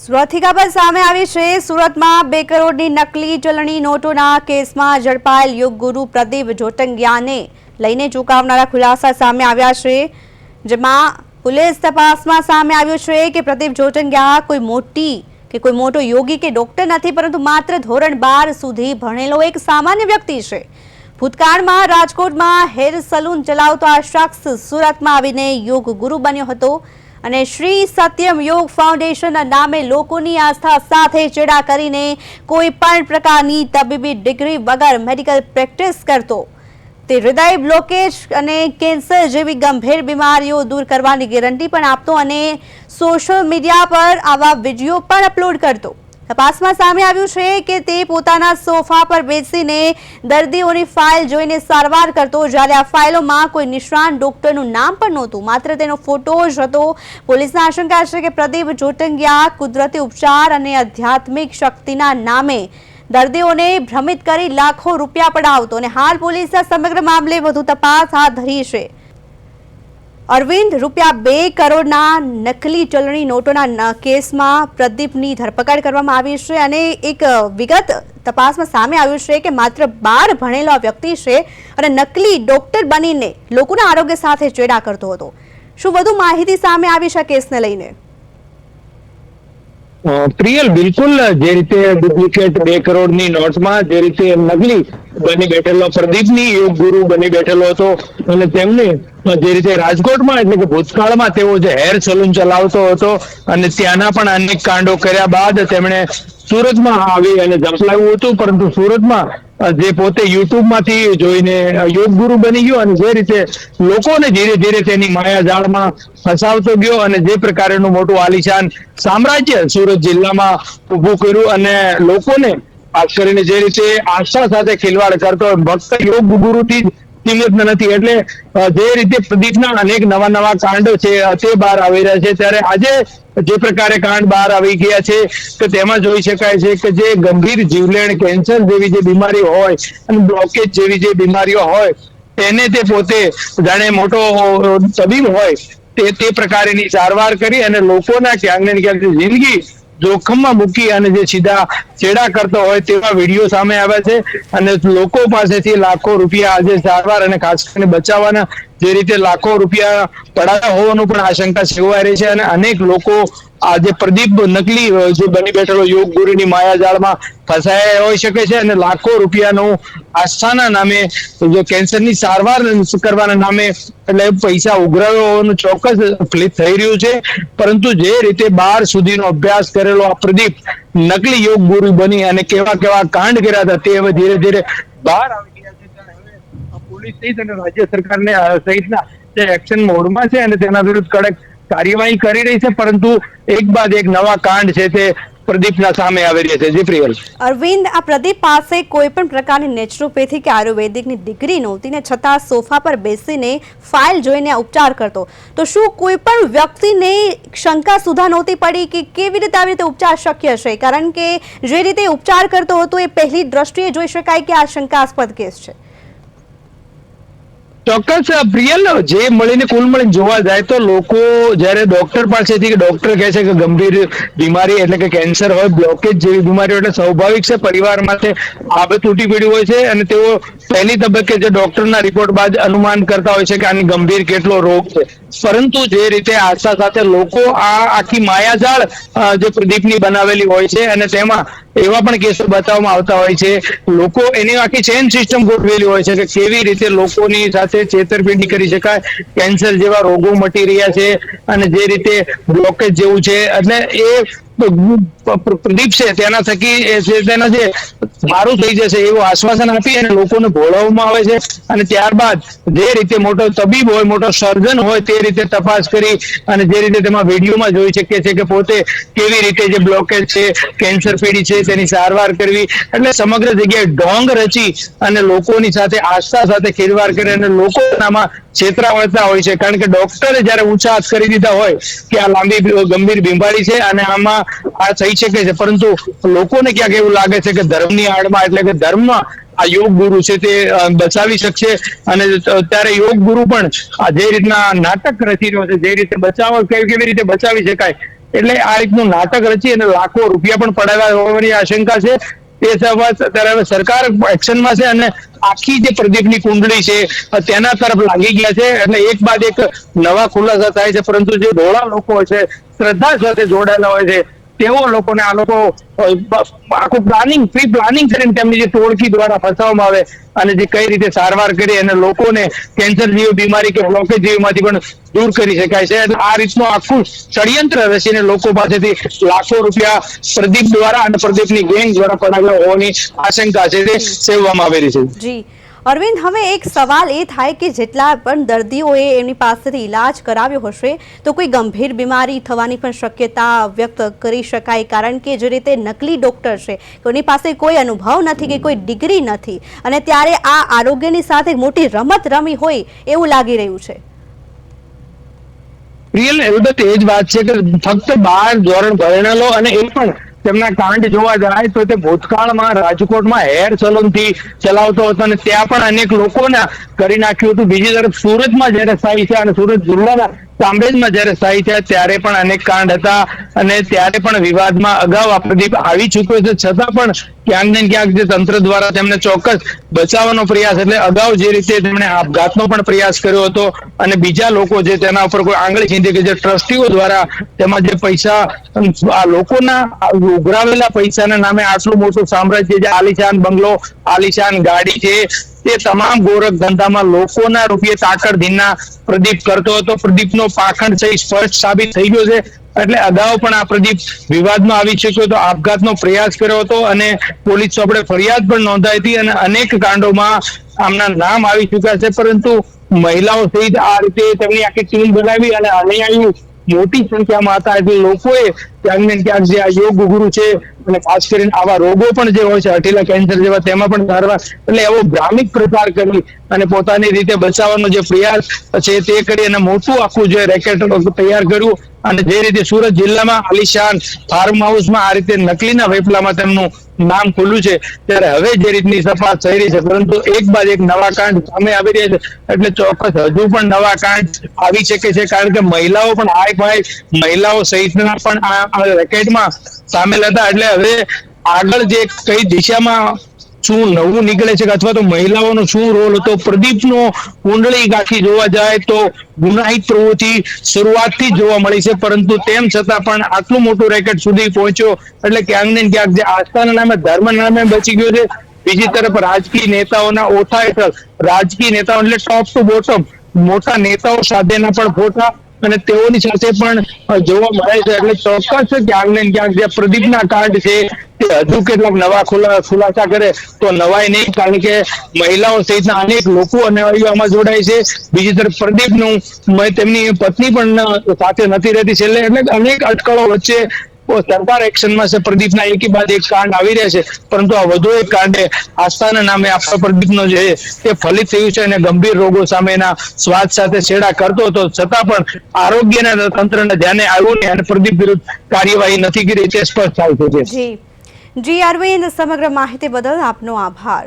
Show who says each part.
Speaker 1: સુરતથી ખબર સામે આવી છે। સુરતમાં 2 કરોડની નકલી ચલણી નોટોના કેસમાં ઝડપાયેલ યોગ ગુરુ પ્રદીપ જોટંગિયાને લઈને ચોંકાવનારા ખુલાસા સામે આવ્યા છે। જેમાં પોલીસ તપાસમાં સામે આવ્યું છે કે પ્રદીપ જોટંગિયા કોઈ મોટો યોગી કે ડોક્ટર નથી, પરંતુ માત્ર ધોરણ 12 સુધી ભણેલો એક સામાન્ય વ્યક્તિ છે। ભૂતકાળમાં રાજકોટમાં હેર સલૂન ચલાવતો આ શખ્સ સુરતમાં આવીને યોગ ગુરુ બન્યો હતો અને શ્રી સત્યમ યોગ ફાઉન્ડેશનના નામે લોકોની આસ્થા સાથે ચેડા કરીને કોઈ પણ પ્રકારની તબીબી ડિગ્રી વગર મેડિકલ પ્રેક્ટિસ કરતો। તે હૃદય બ્લોકેજ અને કેન્સર જેવી ગંભીર બીમારીઓ દૂર કરવાની ગેરંટી પણ આપતો અને સોશિયલ મીડિયા પર આવા વિડીયો પણ અપલોડ કરતો। તપાસમાં સામે આવ્યું છે કે તે પોતાના સોફા પર બેસીને દર્દીઓની ફાઇલ જોઈને સારવાર કરતો, જ્યારે આ ફાઇલોમાં કોઈ નિષ્ણાત ડોક્ટરનું નામ પણ નહોતું, માત્ર તેનો ફોટો જ હતો। પોલીસની આશંકા છે કે પ્રદીપ જોટંગિયા કુદરતી ઉપચાર અને આધ્યાત્મિક શક્તિના નામે દર્દીઓને ભ્રમિત કરી લાખો રૂપિયા પડાવતો અને હાલ પોલીસે સમગ્ર મામલે વધુ તપાસ હાથ ધરી છે। અરવિંદ ₹2 કરોડના નકલી ચલણી નોટોના કેસમાં પ્રદીપની ધરપકડ કરવામાં આવી છે અને એક વિગત તપાસમાં સામે આવ્યું છે કે માત્ર 12 ભણેલો આ વ્યક્તિ છે અને નકલી ડોક્ટર બનીને લોકોના આરોગ્ય સાથે ચેડા કરતો હતો। શું વધુ માહિતી સામે આવી છે કેસને લઈને?
Speaker 2: પ્રિયલ, બિલકુલ જે રીતે ડુપ્લિકેટ 2 કરોડની નોટમાં જે રીતે નકલી બની બેઠેલો પ્રદીપની યોગ ગુરુ બની બેઠેલો હતો અને તેમને જે રીતે રાજકોટમાં એટલે કે ભૂતકાળમાં તેઓ જે હેર સલૂન ચલાવતો હતો અને ત્યાંના પણ અનેક કાંડો કર્યા બાદ તેમણે સુરતમાં આવી અને ઝંપલાવ્યું હતું, પરંતુ સુરતમાં જે પોતે યુટ્યુબમાંથી જોઈને યોગ ગુરુ બની ગયો અને જે રીતે લોકોને ધીરે ધીરે તેની માયાજાળમાં ફસાવતો ગયો અને જે પ્રકારનું મોટું આલીશાન સામ્રાજ્ય સુરત જિલ્લામાં ઉભું કર્યું અને લોકોને ખાસ કરીને જે રીતે આસ્થા સાથે ખિલવાડ કરતો ભક્ત યોગ ગુરુથી સીમિત નથી, એટલે જે રીતે પ્રદીપના અનેક નવા કાંડો છે તે બહાર આવી રહ્યા છે। ત્યારે આજે જે પ્રકારે કાંડ બહાર આવી ગયા છે કે તેમાં જોઈ શકાય છે કે જે ગંભીર જીવલેણ કેન્સર જેવી જે બીમારી હોય અને બ્લોકેજ જેવી જે બીમારીઓ હોય તેને તે પોતે જાણે મોટો તબીબ હોય તે પ્રકારની સારવાર કરી અને લોકોના ક્યાંક ને ક્યાંક જિંદગી જોખમમાં મૂકી અને જે સીધા ચેડા કરતો હોય તેવા વિડીયો સામે આવ્યા છે અને લોકો પાસેથી લાખો રૂપિયા આજે સારવાર અને ખાસ કરીને બચાવવાના જે રીતે લાખો રૂપિયા પડાયા હોવાનું પણ આશંકા સેવાઈ રહી છે અને અનેક લોકો આજે પ્રદીપ નકલી જે બની બેઠેલો યોગ ગુરુની માયાજાળમાં ફસાયા હોઈ શકે છે અને લાખો રૂપિયાનું આસ્થાના નામે જે કેન્સરની સારવાર કરવાના નામે એટલે પૈસા ઉઘરાવ્યો હોવાનું ચોક્કસ ફલિત થઈ રહ્યું છે। પરંતુ જે રીતે 12 સુધીનો અભ્યાસ કરેલો આ પ્રદીપ નકલી યોગ ગુરુ બની અને કેવા કાંડ કર્યા હતા તે હવે ધીરે ધીરે બહાર આવી ગયા છે। ત્યારે હવે પોલીસ સહિત અને રાજ્ય સરકારને સહિતના જે એક્શન મોડમાં છે અને તેના વિરુદ્ધ કડક કાર્યવાહી કરી રહી છે, પરંતુ એક બાદ એક નવા કાંડ છે તે પ્રદીપના સામે આવી રહ્યા છે। જી પ્રિયલ।
Speaker 1: અરવિંદ, આ પ્રદીપ પાસે કોઈ પણ પ્રકારની નેચરોપેથી કે આયુર્વેદિકની ડિગ્રી નહોતી ને છતાં સોફા પર બેસીને ફાઇલ જોઈને ઉપચાર કરતો, તો શું કોઈ પણ વ્યક્તિને શંકા સુધા નહોતી પડી કે કેવી રીતે આવી રીતે ઉપચાર શક્ય છે? કારણ કે જે રીતે ઉપચાર કરતો હતો એ પહેલી દ્રષ્ટિએ જોઈ શકાય કે આ શંકાસ્પદ કેસ છે।
Speaker 2: ચોક્કસ પ્રિયલ, જે મળીને કુલ મળીને જોવા જાય તો લોકો જયારે ડોક્ટર પાસેથી કે ડોક્ટર કહે છે કે ગંભીર બીમારી એટલે કે કેન્સર હોય, બ્લોકેજ જેવી બીમારીઓ એટલે સ્વાભાવિક છે પરિવાર માટે આબે તૂટી પડી હોય છે અને તેઓ પહેલી તબક્કે જે ડોક્ટરના રિપોર્ટ બાદ અનુમાન કરતા હોય છે કે આની ગંભીર કેટલો રોગ છે, પરંતુ જે રીતે આસ્થા સાથે લોકો આ આખી માયાજાળ જે પ્રદીપની બનાવેલી હોય છે અને તેમાં એવા પણ કેસો બતાવવામાં આવતા હોય છે, લોકો એની આખી ચેન સિસ્ટમ ગોઠવેલી હોય છે કે કેવી રીતે લોકોની સાથે છેતરપિંડી કરી શકાય, કેન્સર જેવા રોગો મટી રહ્યા છે અને જે રીતે બ્લોકેજ જેવું છે એટલે એ પ્રદીપ છે તેના થકી તેના જે સારું થઈ જશે એવું આશ્વાસન આપી અને લોકોને ભોળવવામાં આવે છે અને ત્યારબાદ જે રીતે મોટો તબીબ હોય, મોટો સર્જન હોય તે રીતે તપાસ કરી અને જે રીતે તેમાં વિડીયોમાં જોઈ શકીએ છીએ કે પોતે કેવી રીતે જે બ્લોકેજ છે, કેન્સર પીડી છે તેની સારવાર કરવી, એટલે સમગ્ર જગ્યાએ ઢોંગ રચી અને લોકોની સાથે આસ્થા સાથે ખેલવાડ કરે અને લોકોનામાં છેતરાવતા હોય છે। કારણ કે ડોક્ટરે જયારે ઊંચા હાથ કરી દીધા હોય કે આ લાંબી ગંભીર બીમારી છે અને આમાં આ થઈ શકે છે, પરંતુ લોકોને ક્યાંક એવું લાગે છે કે ધર્મની આડમાં એટલે કે ધર્મમાં આ યોગ ગુરુ છે તે બચાવી શકશે અને ત્યારે યોગ ગુરુ પણ આ જે રીતના નાટક રચી રહ્યો છે, જે રીતે કેવી રીતે બચાવી શકાય એટલે આ રીતનું નાટક રચી અને લાખો રૂપિયા પણ પડાવ્યા હોવાની આશંકા છે. તે બાબત અત્યારે હવે સરકાર એક્શનમાં છે અને આખી જે પ્રદીપની કુંડળી છે તેના તરફ લાગી ગયા છે. એટલે એક બાદ એક નવા ખુલાસા થાય છે, પરંતુ જે ભોળા લોકો છે, શ્રદ્ધા સાથે જોડાયેલા હોય છે, તેઓ લોકોને આ લોકો આખું પ્રી પ્લાનિંગ કરીને તેમની જે ટોળકી દ્વારા ફસાવવામાં આવે અને જે કઈ રીતે સારવાર કરી અને લોકોને કેન્સર જેવી બીમારી કે બ્લોકેજ જેવીમાંથી પણ દૂર કરી શકાય છે. એટલે આ રીતનું આખું ષડયંત્ર રચીને લોકો પાસેથી લાખો રૂપિયા પ્રદીપ દ્વારા અને પ્રદીપની ગેંગ દ્વારા પડાવ્યા હોવાની આશંકા છે તે સેવવામાં આવેલી છે.
Speaker 1: જી અરવિંદ, હવે એક સવાલ એ થાય કે જેટલા પણ દર્દીઓએ એમની પાસેથી ઈલાજ કરાવ્યો હશે તો કોઈ ગંભીર બીમારી થવાની પણ શક્યતા વ્યક્ત કરી શકાય, કારણ કે જે રીતે નકલી ડોક્ટર છે, કોઈની પાસે કોઈ અનુભવ નથી કે કોઈ ડિગ્રી નથી, અને ત્યારે આ આરોગ્યની સાથે મોટી રમત રમી હોય એવું લાગી રહ્યું છે.
Speaker 2: રિયલ એલ્બત એ જ વાત છે કે ફક્ત 12 ધોરણ ભણેલો અને એ પણ તેમના કાંડ જોવા જાય તો તે ભૂતકાળમાં રાજકોટમાં હેર સલૂન થી ચલાવતો હતો અને ત્યાં પણ અનેક લોકોને કરી નાખ્યું હતું. બીજી તરફ સુરતમાં જયારે સ્થાયી છે અને સુરત જિલ્લાના કામરેજમાં જયારે સ્થાયી છે ત્યારે પણ અનેક કાંડ હતા અને ત્યારે પણ વિવાદમાં અગાઉ આ પ્રદીપ આવી ચૂક્યો છે, છતાં પણ ક્યાંક ને ક્યાંક જે તંત્ર દ્વારા તેમને ચોક્કસ બચાવવાનો પ્રયાસ, એટલે અગાઉ જે રીતે તેમણે આપઘાતનો પણ પ્રયાસ કર્યો હતો અને બીજા લોકો જે તેના ઉપર કોઈ આંગળી ચીંધી કે જે ટ્રસ્ટીઓ દ્વારા તેમાં જે પૈસા આ લોકોના ઉઘરાવેલા પૈસાના નામે આટલું મોટું સામ્રાજ્ય, જે આલીશાન બંગલો, આલીશાન ગાડી છે, તે તમામ ગોરખ ધંધામાં લોકોના રૂપિયે તાકડધીનના પ્રદીપ કરતો હતો. પ્રદીપનો પાખંડ છે સ્પષ્ટ સાબિત થઈ ગયો છે. એટલે અગાઉ પણ આ પ્રદીપ વિવાદમાં આવી ચૂક્યો હતો, આપઘાતનો પ્રયાસ કર્યો હતો અને પોલીસ ચોપડે ફરિયાદ પણ નોંધાઈ હતી અને અનેક કાંડોમાં આમના નામ આવી ચુક્યા છે. પરંતુ મહિલાઓ સહિત આ રીતે તેમની આખી ટીમ બનાવી અને અનુયાયીઓ મોટી સંખ્યામાં હતા. એટલે લોકોએ ક્યાંક ને ક્યાંક જે આ યોગ ગુરુ છે અને ખાસ કરીને આવા રોગો પણ જે હોય છે, હઠીલા કેન્સર જેવા, તેમાં પણ સારવાર, એટલે એવો ભ્રામિક પ્રચાર કરી અને પોતાની રીતે બચાવવાનો જે પ્રયાસ છે તે કરી અને મોટું આખું જે રેકેટ તૈયાર કર્યું. અને જે રીતે સુરત જિલ્લામાં આલીશાન ફાર્મ હાઉસમાં આ રીતે નકલીના વેપલામાં તેમનું નામ ખુલ્લું છે, ત્યારે હવે જે રીતની તપાસ થઈ રહી છે, પરંતુ એક બાદ એક નવા કાંડ સામે આવી રહ્યા છે. એટલે ચોક્કસ હજુ પણ નવા કાંડ આવી શકે છે, કારણ કે મહિલાઓ પણ હાઈ ફાઈ મહિલાઓ સહિતના પણ આ રેકેટમાં સામેલ હતા. એટલે હવે આગળ જે કઈ દિશામાં શું નવું નીકળે છે અથવા તો મહિલાઓનો શું રોલ હતો, પ્રદીપનો કુંડળી ગાંઠી જોવા જાય તો ગુનાહિત પ્રવૃત્તિ શરૂઆતથી જ જોવા મળી છે, પરંતુ તેમ છતાં પણ આટલું મોટું રેકેટ સુધી પહોંચ્યો એટલે ક્યાંક ને ક્યાંક જે આસ્થાના નામે, ધર્મ નામે બચી ગયો છે. બીજી તરફ રાજકીય નેતાઓના ઓઠા હેઠળ, રાજકીય નેતાઓ એટલે ટોપ ટુ બોટમ મોટા નેતાઓ સાથેના પણ ફોટા અને તેઓની સાથે પણ જોવા મળે છે. એટલે ચોક્કસ ક્યાંક ને ક્યાંક જે પ્રદીપના કાંડ છે તે હજુ કેટલાક નવા ખુલાસા કરે તો નવાય નહીં, કારણ કે મહિલાઓ સહિતના અનેક લોકો અને આમાં જોડાય છે. બીજી તરફ પ્રદીપનું તેમની પત્ની પણ સાથે નથી રહેતી છેલ્લે, એટલે અનેક અટકળો વચ્ચે સરકાર એક્શનમાં છે. પ્રદીપના એકી બાદ એક કાંડ આવી રહ્યા છે, પરંતુ આ વધુ એક કાંડે આસ્થાના નામે આપણા પ્રદીપનો જે તે ફલિત થયું છે અને ગંભીર રોગો સામેના સ્વાદ સાથે છેડા કરતો હતો, છતાં પણ આરોગ્યના તંત્રના ધ્યાને આવ્યું નહીં અને પ્રદીપ વિરુદ્ધ કાર્યવાહી નથી કરી, તે સ્પષ્ટ થાય છે.
Speaker 1: જી અરવિંદ, સમગ્ર માહિતી બદલ આપનો આભાર.